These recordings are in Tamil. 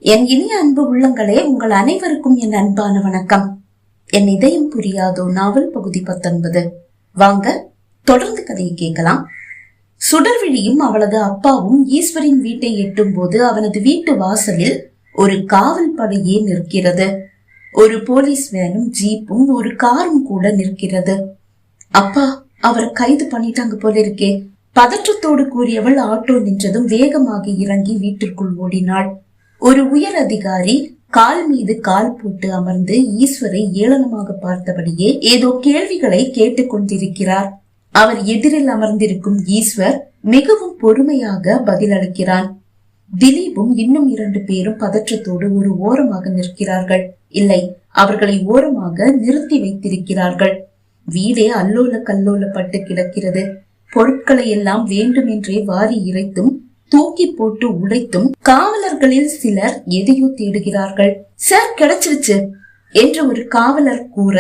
என் இனிய அன்பு உள்ளங்களே, உங்கள் அனைவருக்கும் என் அன்பான வணக்கம். என் இதயம் புரியாதோ நாவல் பகுதி 19. வாங்க தொடர்ந்து கதையை கேட்கலாம். சுடர்விழியும் அவளது அப்பாவும் ஈஸ்வரின் வீட்டை எட்டும் போது அவனது வீட்டு வாசலில் ஒரு காவல் படையே நிற்கிறது. ஒரு போலீஸ் வேனும் ஜீப்பும் ஒரு காரும் கூட நிற்கிறது. அப்பா, அவரை கைது பண்ணிட்டாங்க போல இருக்கே, பதற்றத்தோடு கூறியவள் ஆட்டோ நின்றதும் வேகமாக இறங்கி வீட்டிற்குள் ஓடினாள். ஒரு உயர் அதிகாரி கால் மீது கால் போட்டு அமர்ந்து ஈஸ்வரை ஏளனமாக பார்த்தபடியே ஏதோ கேள்விகளை கேட்டுக் கொண்டிருக்கிறார். அவர் எதிரில் அமர்ந்திருக்கும் ஈஸ்வர் மிகவும் பொறுமையாக பதிலளிக்கிறான். திலீப்பும் இன்னும் 2 பேரும் பதற்றத்தோடு ஒரு ஓரமாக நிற்கிறார்கள். இல்லை, அவர்களை ஓரமாக நிறுத்தி வைத்திருக்கிறார்கள். வீடே அல்லோல கல்லோலப்பட்டு கிடக்கிறது. பொருட்களை எல்லாம் வேண்டுமென்றே வாரி இறைத்தும் தூக்கி போட்டு உடைத்தும் காவலர்களில் சிலர் எதையோ தேடுகிறார்கள். சார், கிடைச்சிருச்சு என்று ஒரு காவலர் கூற,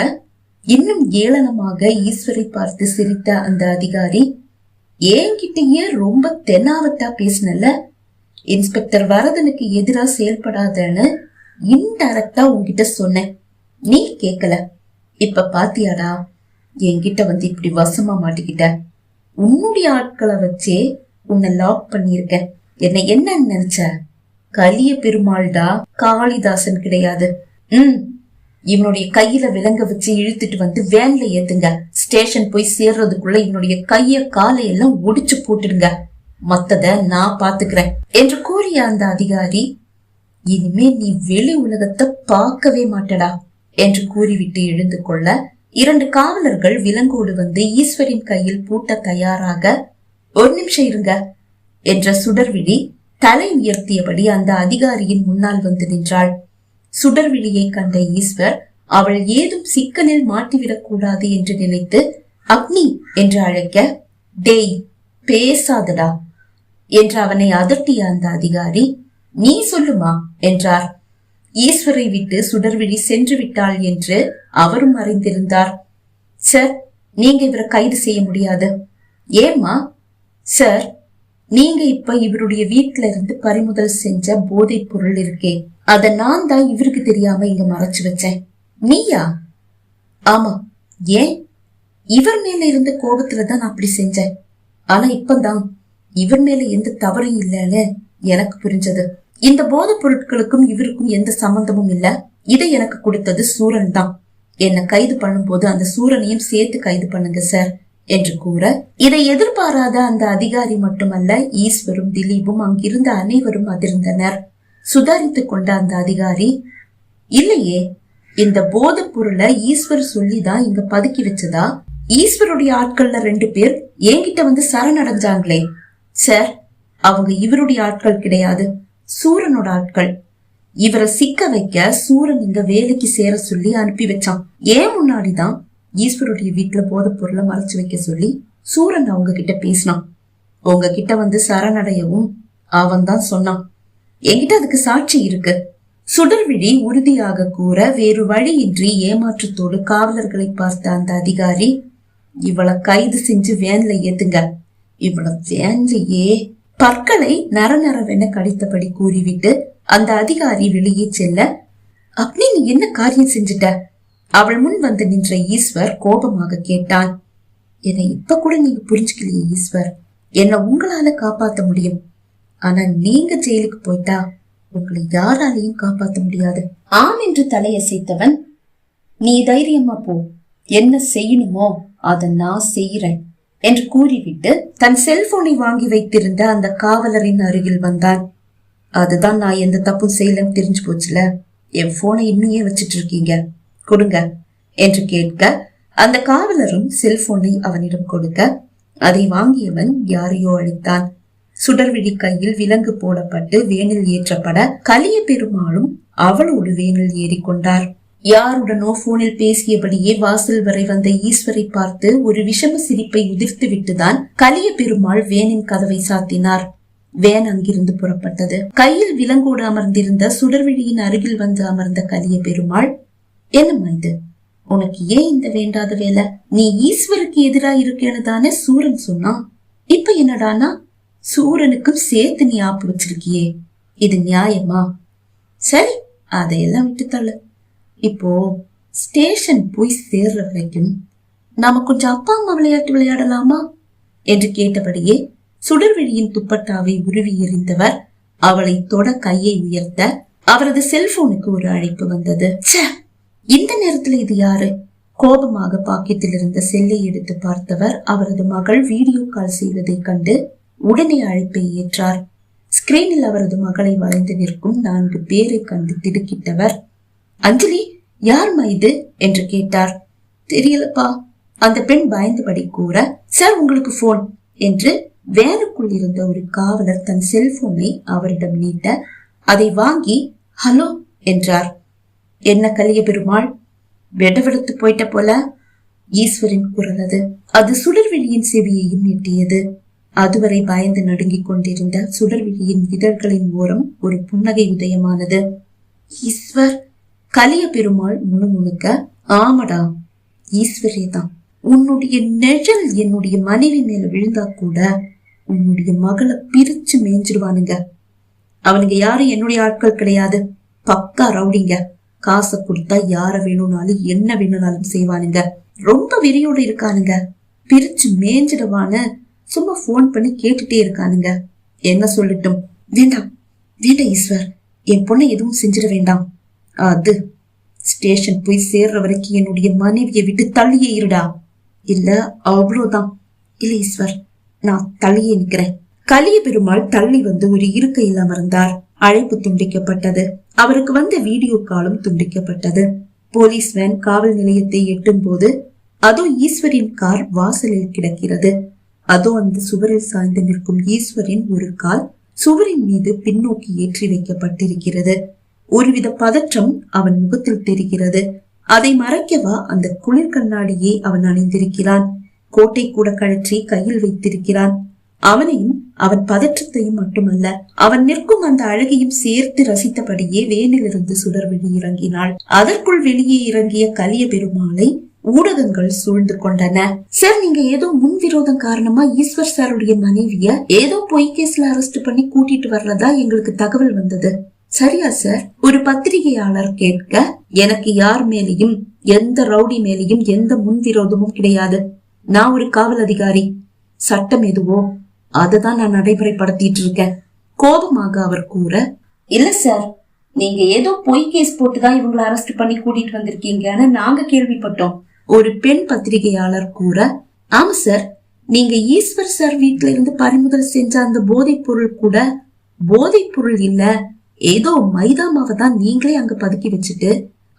இன்னும் ஏளனமாக ஈஸ்வரை பார்த்து சிரித்த அந்த அதிகாரி, என்கிட்டயே ரொம்ப தென்னாவட்டா பேசினல, இன்ஸ்பெக்டர் வரதனுக்கு எதிரா செயல்படாதன்னு இன்டைரக்டா உன்கிட்ட சொன்னேன், நீ கேக்கல. இப்ப பாத்தியாடா, என்கிட்ட வந்து இப்படி வசமா மாட்டிக்கிட்ட. உன்னுடைய ஆட்களை வச்சே உன்னை லாக் பண்ணிருக்க. என்ன நினைச்ச? கலிய பெருமாள்டா, காளிதாசன் கிடையாது. இவனுடைய கையில விலங்க வச்சு இழுத்துட்டு வந்து வேன்ல ஏத்துங்க. ஸ்டேஷன் போய் சேர்றதுக்குள்ள இவனுடைய கைய காலை எல்லாம் ஒடிச்சு போட்டுடுங்க. மத்தத நான் பாத்துக்கிறேன் என்று கூறிய அந்த அதிகாரி, இனிமே நீ வெளி உலகத்தை பார்க்கவே மாட்டடா என்று கூறிவிட்டு எழுந்து கொள்ள 2 காவலர்கள் விலங்கோடு வந்து ஈஸ்வரின் கையில் பூட்ட தயாராக, ஒரு நிமிஷம் இருங்க என்ற சுடர்விழி தலை உயர்த்தியபடி அந்த அதிகாரியின் முன்னால் வந்து நின்றாள். சுடர்விழியை கண்ட ஈஸ்வர் அவள் ஏதும் சிக்கலில் மாட்டிவிடக் கூடாது என்று நினைத்து அக்னி என்று அழைக்க, டேய் பேசாதடா என்று அவனை அதட்டிய அந்த அதிகாரி, நீ சொல்லுமா என்றார். ஈஸ்வரை விட்டு சுடர்விழி சென்று விட்டாள் என்று அவரும் அறிந்திருந்தார். சார், நீங்க இவரை கைது செய்ய முடியாது. ஏமா? சார், நீங்க இப்ப இவருடைய வீட்டுல இருந்து பறிமுதல் செஞ்ச போதைப் பொருள் இருக்கே, அத நான் தான் இவருக்கு தெரியாம இங்க மறைச்சு வச்சேன். நீயா? ஆமா. ஏன்? இவர் மேல இருந்த கோபத்துலதான் நான் அப்படி செஞ்சேன். ஆனா இப்பதான் இவர் மேல எந்த தவறும் இல்லைன்னு எனக்கு புரிஞ்சது. இந்த போதைப் பொருட்களுக்கும் இவருக்கும் எந்த சம்பந்தமும் இல்ல. இதை எனக்கு கொடுத்தது சூரன் தான். என்னை கைது பண்ணும் போது அந்த சூரனையும் சேர்த்து கைது பண்ணுங்க சார் என்று கூற, இதை எதிர்பாராத அந்த அதிகாரி மட்டுமல்ல, ஈஸ்வரும் திலீப்பும் அங்கிருந்த அனைவரும் அதிர்ந்தனர். சுதாரித்துக் கொண்ட அந்த அதிகாரி, இல்லையே, இந்த போதைப் பொருளை ஈஸ்வர் சொல்லிதான் இங்க பதுக்கி வச்சதா? ஈஸ்வருடைய ஆட்கள்ல 2 பேர் என்கிட்ட வந்து சரணடைஞ்சாங்களே சார், அவங்க இவருடைய ஆட்கள் கிடையாது, சூரனோட ஆட்கள். இவரை சிக்க வைக்க சூரன் இங்க வேலைக்கு சேர சொல்லி அனுப்பி வச்சான். ஏன் முன்னாடிதான் ஈஸ்வருடைய வீட்டுல போதைப் பொருளை மறைச்சு வைக்க சொல்லி சூரன் அவங்க கிட்ட பேசினான். உங்ககிட்ட வந்து சரணடையவும் அவன் தான் சொன்னான். என்கிட்ட அதுக்கு சாட்சி இருக்கு. சுடர்விழி உறுதியாக கூற, வேறு வழியின்றி ஏமாற்றத்தோடு காவலர்களை பார்த்த அந்த அதிகாரி, இவளை கைது செஞ்சு வேன்ல ஏத்துங்க. இவளை வேன்லையே பற்களை நரநரவென கடித்தபடி கூறிவிட்டு அந்த அதிகாரி வெளியே செல்ல, அப்படி நீ என்ன காரியம் செஞ்சிட்ட? அவள் முன் வந்து நின்ற ஈஸ்வர் கோபமாக கேட்டான். என்னை இப்ப கூட நீங்க புரிஞ்சுக்கலையே ஈஸ்வர், என்ன உங்களால காப்பாத்த முடியும். ஆனா நீங்க ஜெயிலுக்கு போயிட்டா உங்களை யாராலையும் காப்பாத்த முடியாது. ஆம் என்று தலையசைத்தவன், நீ தைரியமா போ, என்ன செய்யணுமோ அத நான் செய்யறேன் என்று கூறிவிட்டு தன் செல்போனை வாங்கி வைத்திருந்த அந்த காவலரின் அருகில் வந்தான். அதுதான், நான் எந்த தப்பும் செய்யலன்னு தெரிஞ்சு போச்சுல, என் போனை இன்னும் வச்சிட்டு இருக்கீங்க, கொடுங்க என்று கேட்க, அந்த காவலரும் செல்போனை அவனிடம் கொடுக்க, அதை வாங்கியவன் யாரையோ அழைத்தான். சுடர்விழி கையில் விலங்கு போடப்பட்டு வேனில் ஏற்றப்பட கலிய பெருமாளும் அவளோடு வேனில் ஏறிக்கொண்டார். யாருடனோ போனில் பேசியபடியே வாசல் வரை வந்த ஈஸ்வரை பார்த்து ஒரு விஷம சிரிப்பை உதிர்த்து விட்டுதான் கலிய பெருமாள் வேனின் கதவை சாத்தினார். வேன் அங்கிருந்து புறப்பட்டது. கையில் விலங்கோடு அமர்ந்திருந்த சுடர்விழியின் அருகில் வந்து அமர்ந்த கலிய பெருமாள், என்னம்மா இது, உனக்கு ஏன் இந்த வேண்டாத வேலை? நீ ஈஸ்வருக்கு எதிரா இருக்கேன்னு தானே சூரன் சொன்னான். இப்ப என்னடானா சூரனுக்கும் சேர்த்து நீ ஆப்பு வச்சிருக்கியே, இது நியாயமா சரி, அதையெல்லாம் விட்டு தள்ளு. இப்போ ஸ்டேஷன் போய் சேர்ற வரைக்கும் நாம கொஞ்சம் அப்பா அம்மா விளையாட்டு விளையாடலாமா என்று கேட்டபடியே சுடர்விழியின் துப்பட்டாவை உருவி எறிந்தவர் அவளை தொட கையை உயர்த்த அவரது செல்போனுக்கு ஒரு அழைப்பு வந்தது. இந்த நேரத்துல இது யாரு? கோபமாக பாக்கெட்டில் இருந்த செல்லை எடுத்து பார்த்தவர் அவரது மகள் வீடியோ கால் செய்வதை கண்டு உடனே அழைப்பை ஏற்றார். ஸ்கிரீனில் அவரது மகளை வளைந்து நிற்கும் 4 பேரை கண்டு திடுக்கிட்டவர், அஞ்சலி, யார்மா இது என்று கேட்டார். தெரியலப்பா, அந்த பெண் பயந்தபடி கூற, சார் உங்களுக்கு போன் என்று வேனுக்குள் இருந்த ஒரு காவலர் தன் செல்போனை அவரிடம் நீட்ட அதை வாங்கி ஹலோ என்றார். என்ன கலிய பெருமாள், வெடவெடுத்து போயிட்ட போல ஈஸ்வரின் குரல் அது. அது சுடர்விழியின் செவியையும் எட்டியது. அதுவரை பயந்து நடுங்கிக் கொண்டிருந்த சுடர்விழியின் இதழ்களின் ஓரம் ஒரு புன்னகை உதயமானது. ஈஸ்வர், கலிய பெருமாள் முணுமுணுக்க, ஆமடா ஈஸ்வரே தான். உன்னுடைய நிழல் என்னுடைய மனைவி மேல விழுந்தா கூட உன்னுடைய மகளை பிரிச்சு மேய்ஞ்சிடுவானுங்க. அவனுங்க யாரும் என்னுடைய ஆட்கள் கிடையாது, பக்கா ரவுடிங்க. காசை கொடுத்தா யார வேணும்னாலும் என்ன வேணும்னாலும் செய்வானுங்க. ரொம்ப வெறியோடு இருக்கானுங்க. பிரிச்சு மேய்ஞ்சிடுவான்னு சும்மா போன் பண்ணி கேட்டுட்டே இருக்கானுங்க. என்ன சொல்லட்டும்? வேண்டாம் வேண்டாம் ஈஸ்வர், என் பொண்ணை எதுவும் செஞ்சிட வேண்டாம். அது ஸ்டேஷன் போய் சேர்ற வரைக்கும் என்னுடைய மனைவியை விட்டு தள்ளியே இருடா. இல்ல அவ்வளவுதான். இல்ல ஈஸ்வர், நான் தள்ளியே நிக்கிறேன். கலிய பெருமாள் தள்ளி வந்து ஒரு இருக்கையில் அமர்ந்தார். அழைப்பு துண்டிக்கப்பட்டது. அவருக்கு வந்த வீடியோ காலும் துண்டிக்கப்பட்டது. போலீஸ் வேன் காவல் நிலையத்தை எட்டும் போது அதோ ஈஸ்வரின் கார் வாசலில் கிடக்கிறது. அதோ அந்த சுவரில் சாய்ந்து நிற்கும் ஈஸ்வரின் ஒரு கால் சுவரின் மீது பின்னோக்கி ஏற்றி வைக்கப்பட்டிருக்கிறது. ஒருவித பதற்றம் அவன் முகத்தில் தெரிகிறது. அதை மறைக்கவா அந்த குளிர் கண்ணாடியை அவன் அணிந்திருக்கிறான். கோட்டை கூட கழற்றி கையில் வைத்திருக்கிறான். அவனையும் அவன் பதற்றத்தையும் மட்டுமல்ல, அவன் நிற்கும் அந்த அழகையும் சேர்த்து ரசித்தபடியே வேனிலிருந்து சுடர்விழி இறங்கினாள். அதற்குள் வெளியே இறங்கிய கலிய பெருமாளை ஊடகங்கள் சூழ்ந்து கொண்டன. சார், நீங்க ஏதோ முன்விரோதம் காரணமா ஈஸ்வர் சாருடைய மனைவிய ஏதோ பொய் கேஸ்ல அரெஸ்ட் பண்ணி கூட்டிட்டு வர்றதா எங்களுக்கு தகவல் வந்தது. சரியா சார்? ஒரு பத்திரிகையாளர் கேட்க, எனக்கு யார் மேலையும் எந்த ரவுடி மேலையும் எந்த முன்விரோதமும் கிடையாது. நான் ஒரு காவல் அதிகாரி. சட்டம் எதுவோ அததான் நான் நடைமுறைப்படுத்திட்டு இருக்கேன். கோபமாக அவர் கூற, இல்ல சார், நீங்க ஏதோ பொய் கேஸ் போட்டுதான் இவங்களை அரெஸ்ட் பண்ணி கூட்டிட்டு வந்திருக்கீங்கன்னு நாங்க கேள்விப்பட்டோம். ஒரு பெண் பத்திரிகையாளர் கூற, ஆமா சார், நீங்க ஈஸ்வர் சார் வீட்டுல இருந்து பறிமுதல் செஞ்ச அந்த போதைப் பொருள் கூட போதைப் பொருள் இல்ல, ஏதோ மைதா மாவை தான் நீங்களே அங்க பதுக்கி வச்சுட்டு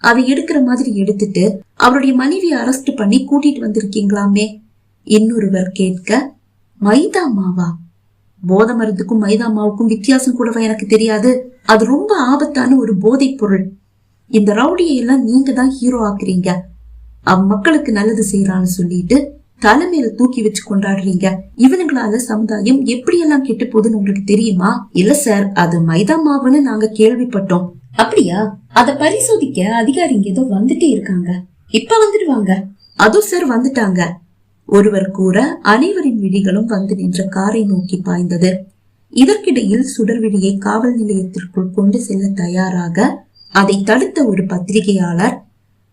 அதை எடுக்கிற மாதிரி எடுத்துட்டு அவருடைய மனைவியை அரெஸ்ட் பண்ணி கூட்டிட்டு வந்திருக்கீங்களாமே. இன்னொருவர் கேட்க, மைதா மாவா? போதை மருந்துக்கும் மைதா மாவுக்கும் வித்தியாசம் கூடவா எனக்கு தெரியாது? அது ரொம்ப ஆபத்தான ஒரு போதைப் பொருள். இந்த ரவுடியை எல்லாம் நீங்க தான் ஹீரோ ஆக்குறீங்க. மக்களுக்கு நல்லது செய்யறான்னு சொல்லிட்டு தலைமையில தூக்கி வச்சு கொண்டாடுறீங்க. இவனுங்களால சமுதாயம் எப்படியெல்லாம் கெட்டு போகுதுன்னு உங்களுக்கு தெரியுமா? இல்ல சார், அது மைதா மாவுன்னு நாங்க கேள்விப்பட்டோம். அப்படியா? அத பரிசோதிக்க அதிகாரிங்க ஏதோ வந்துட்டே இருக்காங்க. இப்ப வந்துடுவாங்க. அதோ சார் வந்துட்டாங்க. ஒருவர் கூற அனைவரின் விழிகளும் வந்து நின்ற காரை நோக்கி பாய்ந்தது. இதற்கிடையில் சுடர்விழியை காவல் நிலையத்திற்குள் கொண்டு செல்ல தயாராக அதை தடுத்த ஒரு பத்திரிகையாளர்,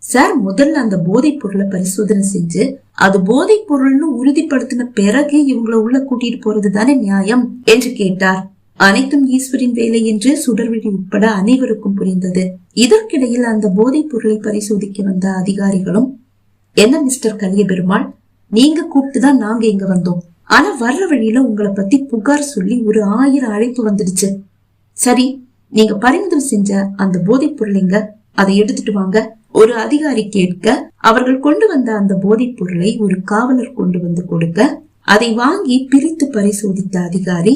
சார், முதல்ல அந்த போதைப் பொருளை பரிசோதனை செஞ்சு அது போதைப் பொருள்னு உறுதிப்படுத்தின பிறகு இவங்களை உள்ள கூட்டிட்டு போறது தானே நியாயம் என்று கேட்டார். அனைத்தும் ஈஸ்வரின் வேலை என்று சுடர்விழி உட்பட அனைவருக்கும் புரிந்தது. இதற்கிடையில் அந்த போதைப் பொருளை பரிசோதிக்க வந்த அதிகாரிகளும், என்ன மிஸ்டர் கலிய பெருமாள், நீங்க கூப்பிட்டுதான் நாங்க இங்க வந்தோம். ஆனா வர்ற வழியில உங்களை பத்தி புகார் சொல்லி ஒரு 1000 அழைப்பு வந்துடுச்சு. சரி, நீங்க பறிமுதல் செஞ்ச அந்த போதைப் பொருளைங்க, அதை எடுத்துட்டு வாங்க. ஒரு அதிகாரி கேட்க, அவர்கள் கொண்டு வந்த அந்த போதைப் பொருளை ஒரு காவலர் கொண்டு வந்து கொடுக்க, அதை வாங்கி பிரித்து பரிசோதித்த அதிகாரி,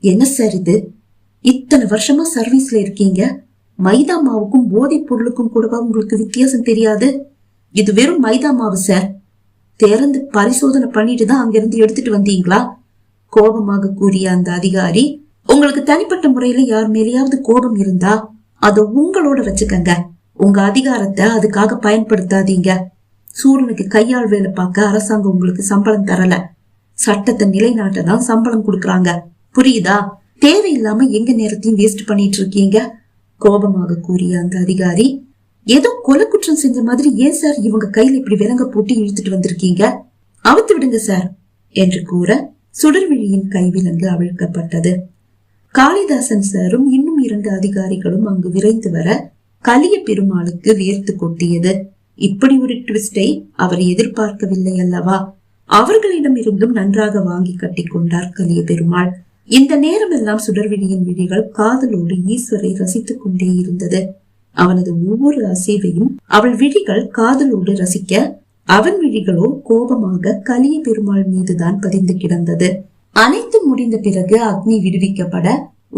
என்ன சார் இது, இத்தனை வருஷமா சர்வீஸ்ல இருக்கீங்க, மைதா மாவுக்கும் போதைப் பொருளுக்கும் கூடவா உங்களுக்கு வித்தியாசம் தெரியாது? இது வெறும் மைதா மாவு சார். திறந்து பரிசோதனை பண்ணிட்டு தான் அங்கிருந்து எடுத்துட்டு வந்தீங்களா? கோபமாக கூறிய அந்த அதிகாரி, உங்களுக்கு தனிப்பட்ட முறையில யார் மேலேயாவது கோபம் இருந்தா அத உங்களோட வச்சுக்கங்க. உங்க அதிகாரத்தை அதுக்காக பயன்படுத்தாதீங்க. சூரனுக்கு கையால் வேலை பார்க்க அரசாங்கம் உங்களுக்கு சம்பளம் தரல. சட்டத்தை நிலைநாட்ட தான் சம்பளம் கொடுக்கறாங்க. புரியுதா? தேவையில்லாம எங்க நேரத்தையும் வேஸ்ட் பண்ணிட்டு இருக்கீங்க. கோபமாக கூறிய அந்த அதிகாரி, ஏதோ கொலை குற்றம் செஞ்ச மாதிரி ஏன் சார் இவங்க கையில இப்படி விலங்க போட்டு இழுத்துட்டு வந்திருக்கீங்க, அவுத்து விடுங்க சார் என்று கூற சுடர்விழியின் கைவிலங்கு அவிழ்க்கப்பட்டது. காளிதாசன் சாரும் இன்னும் 2 அதிகாரிகளும் அங்கு விரைந்து வர கலிய பெருமாளுக்கு வியர்த்து கொட்டியது. இப்படி ஒரு ட்விஸ்டை அவர் எதிர்பார்க்கவில்லை அல்லவா? அவர்களிடம் இருந்தும் நன்றாக வாங்கி கட்டி கொண்டார் கலிய பெருமாள். இந்த நேரம் எல்லாம் சுடர்விழியின் விழிகள் காதலோடு ஈஸ்வரை ரசித்துக் கொண்டே இருந்தது. அவனது ஒவ்வொரு அசைவையும் அவள் விழிகள் காதலோடு ரசிக்க, அவன் விழிகளோ கோபமாக கலிய பெருமாள் மீதுதான் பதிந்து கிடந்தது. அனைத்து முடிந்த பிறகு அக்னி விடுவிக்கப்பட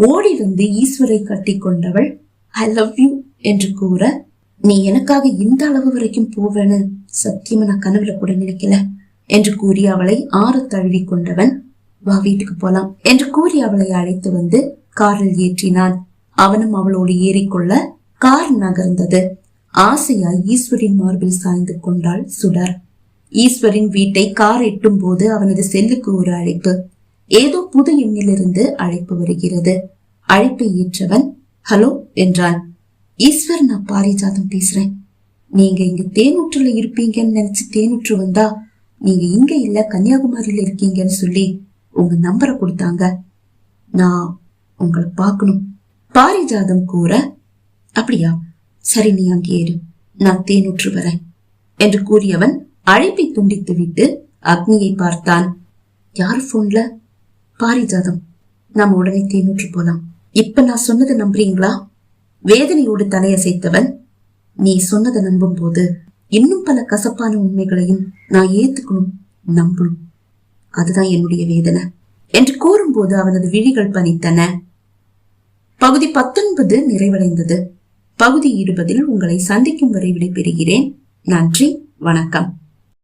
ஓடி வந்து ஈஸ்வரை கட்டி கொண்டவள் ஐ லவ் யூ என்று கூற, நீ எனக்காக இந்த அளவு வரைக்கும் போவேன்னு சத்தியமா நான் கனவுல கூட நினைக்கல என்று கூறி அவளை ஆற தழுவி கொண்டவன் வா வீட்டுக்கு போலாம் என்று கூறி அவளை அழைத்து வந்து காரில் ஏற்றினான். அவனும் அவளோடு ஏறிக்கொள்ள கார் நகர்ந்தது. ஆசையாய் ஈஸ்வரின் மார்பில் சாய்ந்து கொண்டாள் சுடர். ஈஸ்வரின் வீட்டை கார் எட்டும் போது அவனது செல்லுக்கு ஒரு அழைப்பு. ஏதோ புது எண்ணிலிருந்து அழைப்பு வருகிறது. அழைப்பை ஏற்றவன் ஹலோ என்றான். ஈஸ்வர், நான் பாரிஜாதம் பேசுறேன். நீங்க இங்க தேனூற்றுல இருப்பீங்கன்னு நினைச்சு தேனூற்று வந்தா நீங்க இங்க இல்ல கன்னியாகுமரியில இருக்கீங்கன்னு சொல்லி உங்க நம்பரை கொடுத்தாங்க. நான் உங்களை பார்க்கணும் பாரிஜாதம் கூற, அப்படியா, சரி நீ அங்கே ஏறு, நான் தேனூற்று வரேன் என்று கூறியவன் அழைப்பை துண்டித்து விட்டு அக்னியை பார்த்தான். யாரு போன்ல? பாரிஜாதம். நாம உடனே தேனூற்று போலாம். இப்ப நான் சொன்னதை நம்புறீங்களா? வேதனையோடு தலையசைத்தவன், நீ சொன்னதை நம்பும் போது இன்னும் பல கசப்பான உண்மைகளையும் நான் ஏத்துக்கணும், நம்பணும். அதுதான் என்னுடைய வேதனை என்று கூறும்போது அவனது விழிகள் பனித்தன. பகுதி 19 நிறைவடைந்தது. பகுதி 20 உங்களை சந்திக்கும் வரை விடைபெறுகிறேன். நன்றி, வணக்கம்.